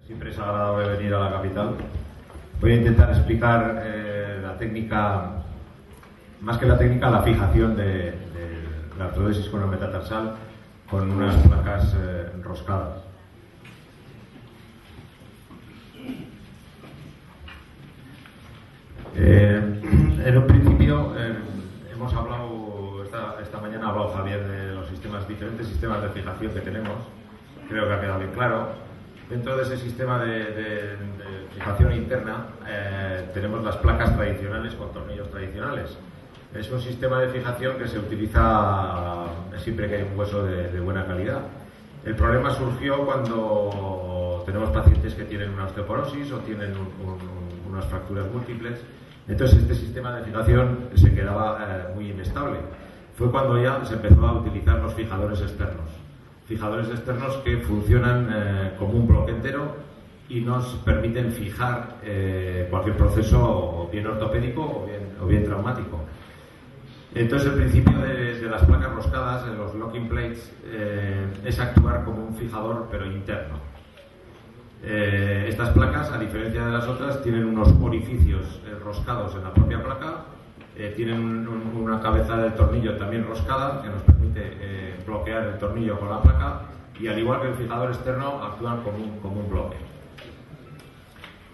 Siempre es agradable venir a la capital. Voy a intentar explicar la técnica, más que la técnica, la fijación de la artrodesis con el metatarsal con unas placas enroscadas. En un principio hemos hablado, esta mañana ha hablado Javier de los diferentes sistemas de fijación que tenemos. Creo que ha quedado bien claro. Dentro de ese sistema de fijación interna tenemos las placas tradicionales con tornillos tradicionales. Es un sistema de fijación que se utiliza siempre que hay un hueso de buena calidad. El problema surgió cuando tenemos pacientes que tienen una osteoporosis o tienen unas fracturas múltiples. Entonces este sistema de fijación se quedaba muy inestable. Fue cuando ya se empezó a utilizar los fijadores externos. Fijadores externos que funcionan como un bloque entero y nos permiten fijar cualquier proceso o bien ortopédico o bien traumático. Entonces el principio de las placas roscadas, de los locking plates, es actuar como un fijador pero interno. Estas placas, a diferencia de las otras, tienen unos orificios roscados en la propia placa, tienen una cabeza del tornillo también roscada que nos permite bloquear el tornillo con la placa, y al igual que el fijador externo actúan como un bloque.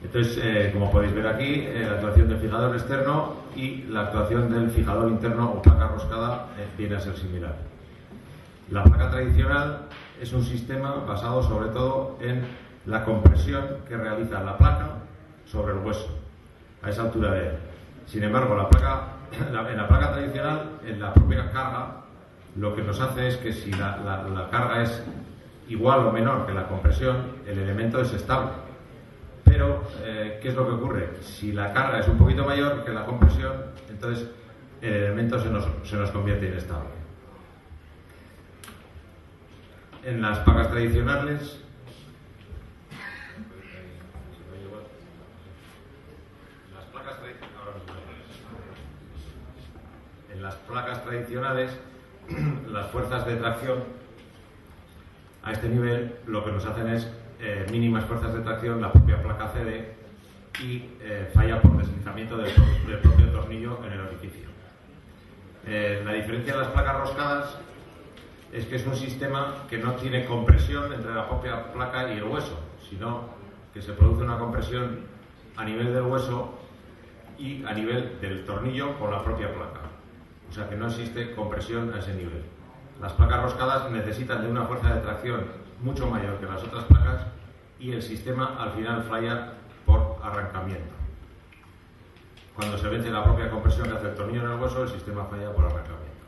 Entonces, como podéis ver aquí, la actuación del fijador externo y la actuación del fijador interno o placa roscada viene a ser similar. La placa tradicional es un sistema basado sobre todo en la compresión que realiza la placa sobre el hueso, a esa altura de él. Sin embargo, en la placa tradicional, en la propia carga, lo que nos hace es que si la carga es igual o menor que la compresión, el elemento es estable. Pero, ¿qué es lo que ocurre? Si la carga es un poquito mayor que la compresión, entonces el elemento se nos convierte inestable. En las placas tradicionales, las fuerzas de tracción a este nivel lo que nos hacen es mínimas fuerzas de tracción, la propia placa cede y falla por deslizamiento del propio tornillo en el orificio. La diferencia de las placas roscadas es que es un sistema que no tiene compresión entre la propia placa y el hueso, sino que se produce una compresión a nivel del hueso y a nivel del tornillo con la propia placa. O sea que no existe compresión a ese nivel. Las placas roscadas necesitan de una fuerza de tracción mucho mayor que las otras placas y el sistema al final falla por arrancamiento. Cuando se vence la propia compresión que hace el tornillo en el hueso, el sistema falla por arrancamiento.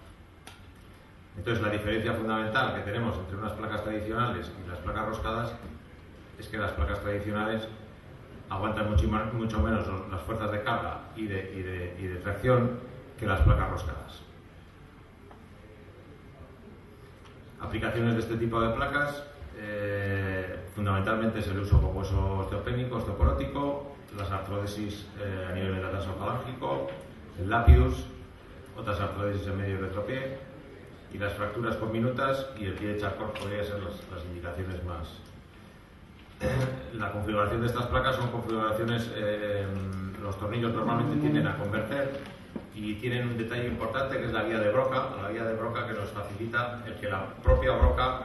Entonces la diferencia fundamental que tenemos entre unas placas tradicionales y las placas roscadas es que las placas tradicionales aguantan mucho menos las fuerzas de carga y de tracción que las placas roscadas. Aplicaciones de este tipo de placas, fundamentalmente es el uso con hueso osteopénico, osteoporótico, las artrodesis a nivel metatarsofalángico, el lapidus, otras artrodesis en medio y retropié, y las fracturas conminutas y el pie de Charcot podrían ser las indicaciones más. La configuración de estas placas son configuraciones, los tornillos normalmente tienden a converger y tienen un detalle importante que es la guía de Broca, que nos facilita el que la propia broca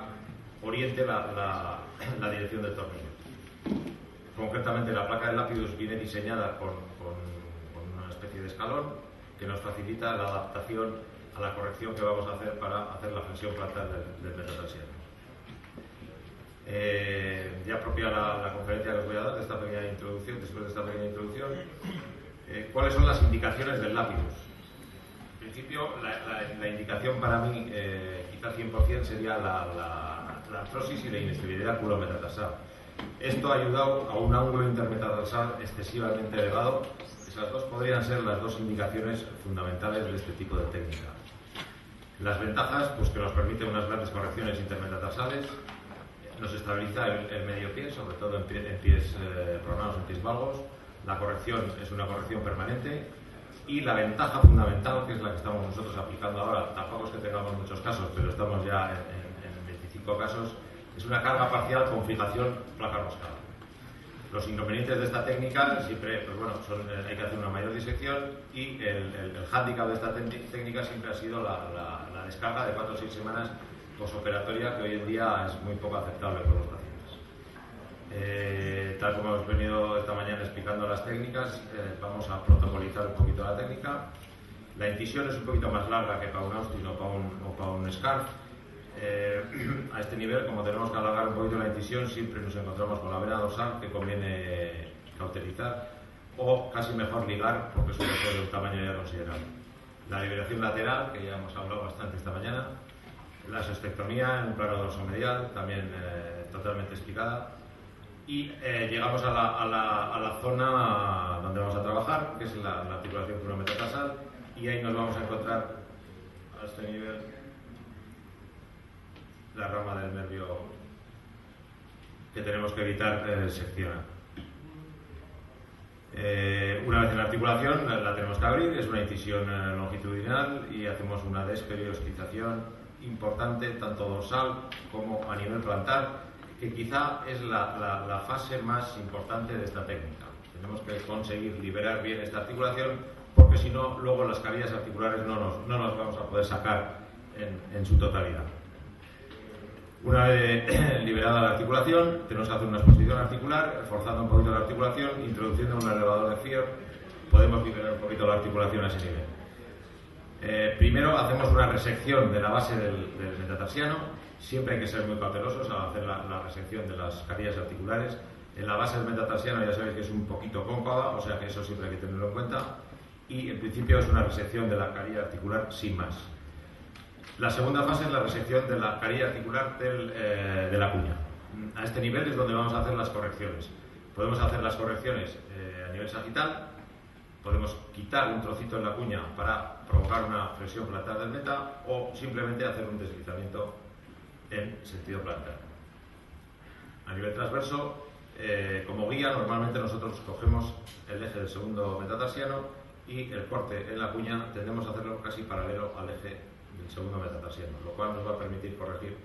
oriente la dirección del tornillo. Concretamente, la placa del lapidus viene diseñada con una especie de escalón que nos facilita la adaptación a la corrección que vamos a hacer para hacer la flexión plantar del metatarsiano. Ya propia la conferencia que os voy a dar de esta pequeña introducción, después de esta pequeña introducción, ¿cuáles son las indicaciones del lapidus? En principio, la indicación para mí, quizá 100%, sería la artrosis y la inestabilidad culometatarsal. Esto ha ayudado a un ángulo intermetatarsal excesivamente elevado. Esas dos podrían ser las dos indicaciones fundamentales de este tipo de técnica. Las ventajas, pues que nos permite unas grandes correcciones intermetatarsales, nos estabiliza el medio pie, sobre todo en pies pronados, en pies valgos. La corrección es una corrección permanente y la ventaja fundamental, que es la que estamos nosotros aplicando ahora, tampoco es que tengamos muchos casos, pero estamos ya en 25 casos, es una carga parcial con fijación placa roscada. Los inconvenientes de esta técnica siempre, pues bueno, hay que hacer una mayor disección y el hándicap de esta técnica siempre ha sido la descarga de 4 o 6 semanas posoperatoria, que hoy en día es muy poco aceptable por los pacientes. Tal como hemos venido esta mañana explicando las técnicas, vamos a protocolizar un poquito la técnica. La incisión es un poquito más larga que para un Austin o para un Scarf. A este nivel, como tenemos que alargar un poquito la incisión, siempre nos encontramos con la vena dorsal que conviene cauterizar o casi mejor ligar, porque suele ser de un tamaño ya considerable. La liberación lateral, que ya hemos hablado bastante esta mañana. La sestectomía en un plano dorsomedial, también totalmente explicada. Y llegamos a la zona donde vamos a trabajar, que es la articulación crurometatarsal, y ahí nos vamos a encontrar a este nivel la rama del nervio que tenemos que evitar seccionar. Una vez en la articulación la tenemos que abrir, es una incisión longitudinal y hacemos una desperiostización importante tanto dorsal como a nivel plantar, que quizá es la fase más importante de esta técnica. Tenemos que conseguir liberar bien esta articulación, porque si no, luego las carillas articulares no nos vamos a poder sacar en su totalidad. Una vez liberada la articulación, tenemos que hacer una exposición articular, forzando un poquito la articulación, introduciendo un elevador de Fier, podemos liberar un poquito la articulación a ese nivel. Primero hacemos una resección de la base del metatarsiano. Siempre hay que ser muy cautelosos al hacer la resección de las carillas articulares. En la base del metatarsiano ya sabéis que es un poquito cóncava, o sea que eso siempre hay que tenerlo en cuenta. Y en principio es una resección de la carilla articular sin más. La segunda fase es la resección de la carilla articular de la cuña. A este nivel es donde vamos a hacer las correcciones. Podemos hacer las correcciones a nivel sagital, podemos quitar un trocito en la cuña para provocar una flexión plantar del meta o simplemente hacer un deslizamiento en sentido plantar. A nivel transverso, como guía, normalmente nosotros cogemos el eje del segundo metatarsiano y el corte en la cuña tendemos a hacerlo casi paralelo al eje del segundo metatarsiano, lo cual nos va a permitir corregir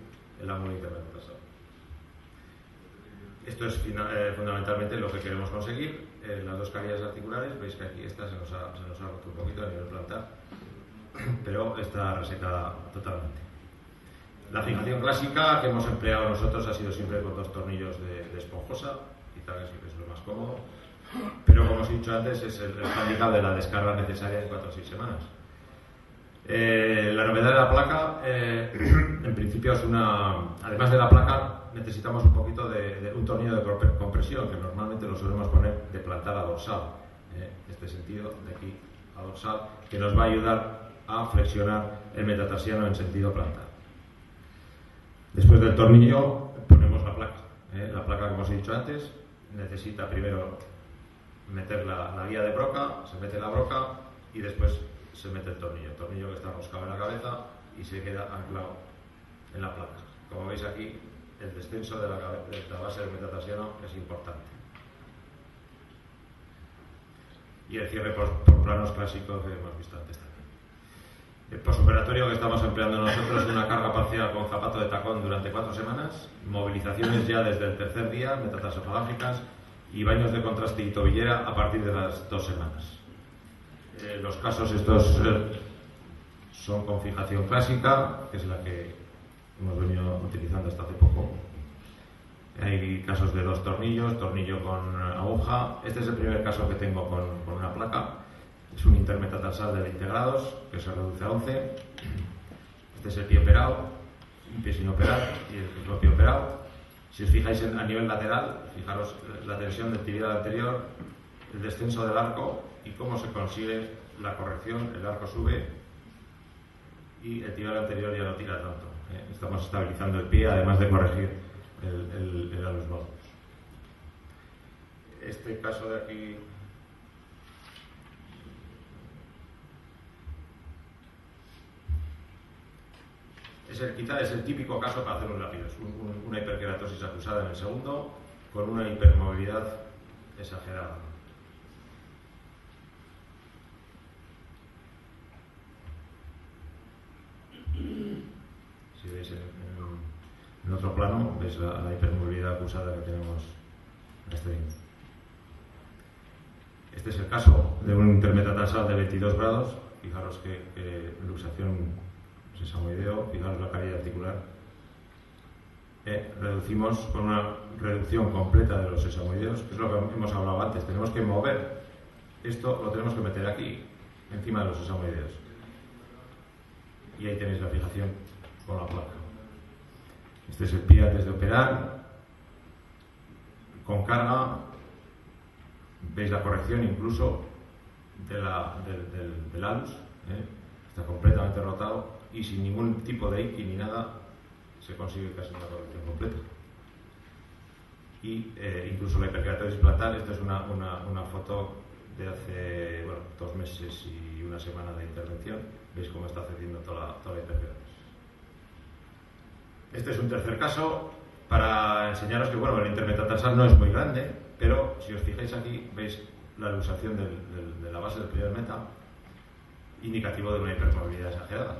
el ángulo intermetatarsal. Esto es fundamentalmente lo que queremos conseguir. Las dos carillas articulares, veis que aquí esta se nos ha roto un poquito a nivel plantar, pero está resecada totalmente. La fijación clásica que hemos empleado nosotros ha sido siempre con 2 tornillos de esponjosa, quizá que es lo más cómodo, pero como os he dicho antes, es el handicap de la descarga necesaria en 4 o 6 semanas. La novedad de la placa, en principio es además de la placa, necesitamos un poquito de un tornillo de compresión, que normalmente lo solemos poner de plantar a dorsal, este sentido de aquí a dorsal, que nos va a ayudar a flexionar el metatarsiano en sentido plantar. Después del tornillo ponemos la placa. La placa, como os he dicho antes, necesita primero meter la guía de broca, se mete la broca y después se mete el tornillo que está enroscado en la cabeza y se queda anclado en la placa. Como veis aquí, el descenso de la base del metatarsiano es importante. Y el cierre por planos clásicos que hemos visto antes también. El posoperatorio que estamos empleando nosotros es una carga parcial con zapato de tacón durante 4 semanas, movilizaciones ya desde el tercer día, metatarsofalángicas, y baños de contraste y tobillera a partir de las 2 semanas. Los casos estos son con fijación clásica, que es la que hemos venido utilizando hasta hace poco. Hay casos de 2 tornillos, tornillo con aguja. Este es el primer caso que tengo con una placa. Es un intermetatarsal de 20 grados, que se reduce a 11. Este es el pie operado, un pie sin operar y el propio operado. Si os fijáis a nivel lateral, fijaros la tensión del tibial anterior, el descenso del arco y cómo se consigue la corrección. El arco sube y el tibial anterior ya no tira tanto. Estamos estabilizando el pie, además de corregir el alus magnus. Este caso de aquí quizá es el típico caso para hacer un lápido. Es una hiperkeratosis acusada en el segundo con una hipermovilidad exagerada. Si veis en otro plano, veis la hipermovilidad acusada que tenemos en este Este es el caso de un intermetatarsal de 22 grados. Fijaros que luxación sesamoideo, fijaros la caída articular. Reducimos con una reducción completa de los sesamoideos, que es lo que hemos hablado antes. Tenemos que mover esto, lo tenemos que meter aquí, encima de los sesamoideos. Y ahí tenéis la fijación con la placa. Este es el pie antes de operar, con carga. Veis la corrección incluso del alus, está completamente rotado y sin ningún tipo de IKI ni nada se consigue casi una corrección completa. Y incluso la hiperkeratosis plantar, esto es una foto de hace 2 meses y una semana de intervención. Veis cómo está cediendo toda la hiperkeratosis. Este es un tercer caso para enseñaros que el intermetatarsal no es muy grande, pero si os fijáis aquí, veis la luxación de la base del primer meta, indicativo de una hipermovilidad exagerada.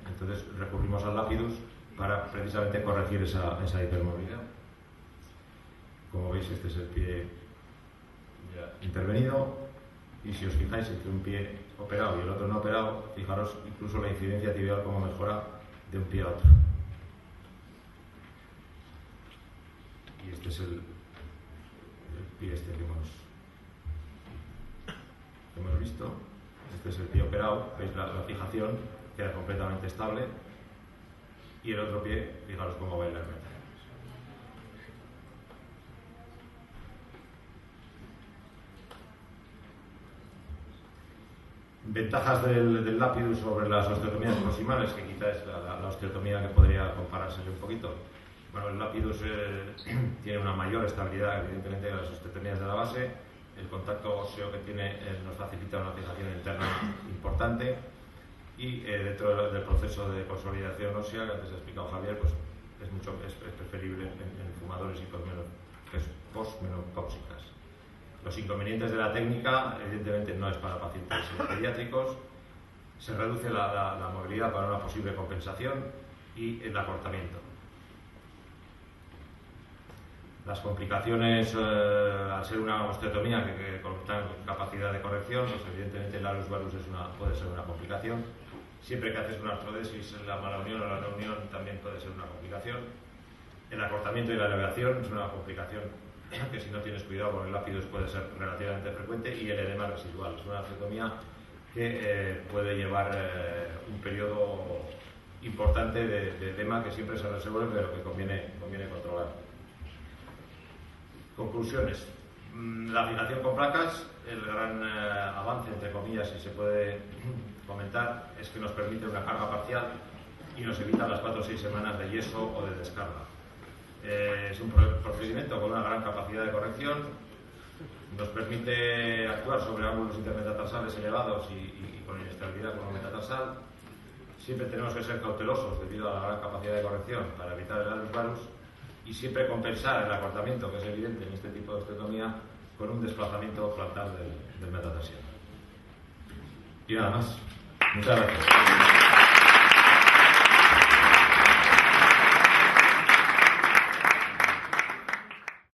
Entonces recurrimos al lapidus para precisamente corregir esa hipermovilidad. Como veis, este es el pie ya intervenido, y si os fijáis entre un pie operado y el otro no operado, fijaros incluso la incidencia tibial como mejora de un pie a otro. Y este es el pie este que hemos visto. Este es el pie operado, veis la fijación queda completamente estable, y el otro pie, fijaros cómo va el meta. Ventajas del lapidus sobre las osteotomías proximales, que quizás es la osteotomía que podría comparársele un poquito. El lapidus tiene una mayor estabilidad, evidentemente, que las osteotomías de la base. El contacto óseo que tiene nos facilita una fijación interna importante, y dentro del proceso de consolidación ósea, que antes ha explicado Javier, pues es preferible en fumadores y postmenopáusicas. Los inconvenientes de la técnica, evidentemente, no es para pacientes pediátricos. Se reduce la movilidad para una posible compensación y el acortamiento. Las complicaciones, al ser una osteotomía que con capacidad de corrección, pues evidentemente el alus valus puede ser una complicación. Siempre que haces una artrodesis, la mala unión o la no unión también puede ser una complicación. El acortamiento y la elevación es una complicación que, si no tienes cuidado con el lapidus, puede ser relativamente frecuente, y el edema residual. Es una osteotomía que puede llevar un periodo importante de edema que siempre se resuelve, pero que conviene controlar. Conclusiones. La fijación con placas, el gran avance, entre comillas, si se puede comentar, es que nos permite una carga parcial y nos evita las 4 o 6 semanas de yeso o de descarga. Es un procedimiento con una gran capacidad de corrección, nos permite actuar sobre ángulos intermetatarsales elevados y con inestabilidad con el metatarsal. Siempre tenemos que ser cautelosos debido a la gran capacidad de corrección para evitar el alus valus, y siempre compensar el acortamiento, que es evidente en este tipo de osteotomía, con un desplazamiento plantar del metatarsiano. Y nada más. Muchas gracias.